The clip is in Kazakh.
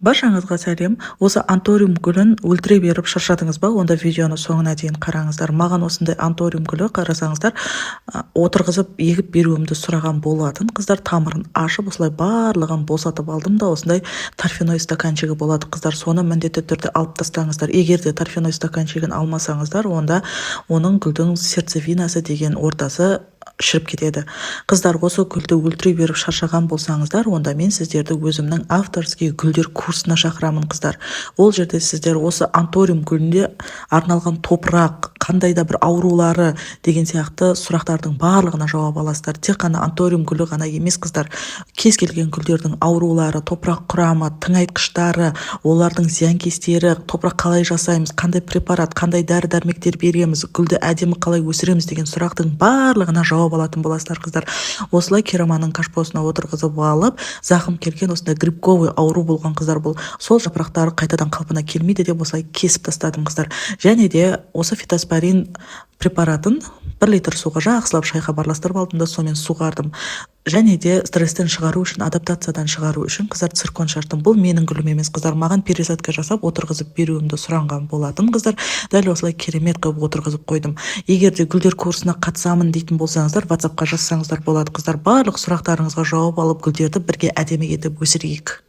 Баршаңызға сәлем. Осы анториум гүлін өлтіре беріп шаршадыңыз ба? Онда видеоны соңына дейін қараңыздар. Маған осындай анториум гүлі қарасаңыздар, отырғызып егіп беруімді сұраған болатын. Қыздар тамырын ашып, осылай барлығын босатып алдым да, осындай торфяной стаканчигі болады. Қыздар, соны міндетті түрде алып тастаңыздар. Егер де торфяной стаканчигін алмасаңыздар, онда оның гүлдің сердцевинасы деген ортасы шіріп кетеді. Қыздар, осы гүлді өлтіре беріп шаршаған болсаңыздар, онда мен сіздерді өзімнің авторский гүлдер курсына шақырамын. Қыздар, ол жерде сіздер осы анториум гүлінде арналған топырақ, қандай да бір аурулары деген сияқты сұрақтардың барлығына жауап аласыздар. Тек қана анториум гүлі ғана емес, қыздар, кез келген гүлдердің аурулары, топырақ құрамы, тыңайтқыштары, олардың зиянкестері, топырақ қалай жасаймыз, қандай препарат, қандай дәрі-дәрмектер береміз, гүлді әдемі қалай өсіреміз деген сұрақтың барлығына жауап алатын боласыздар. Қыздар, осылай кераманың кашпосына отырғызып алып, зақым келген осындай грибковый ауру болған қыздар, бұл сол жапырақтары қайтадан қалпына келмейді деп осылай кесіп тастадым. Қыздар, және де осы фитоспорин препаратын 1 литр суға жақсылап шайқап араластырып алдым да сонымен суғардым. Және де стресстен шығару үшін, адаптациядан шығару үшін қыздар циркон шаштым. Бұл менің гүлім емес, қыздар, маған пересадка жасап отырғызып беруімді сұранған болатын. Қыздар, дәл осылай керемет қылып отырғызып қойдым. Егер де гүлдер курсына қатысамын дейтін болсаңыздар, WhatsApp-қа жазсаңыздар болады. Қыздар, барлық сұрақтарыңызға жауап алып, гүлдерді бірге әдемі етіп өсірейік.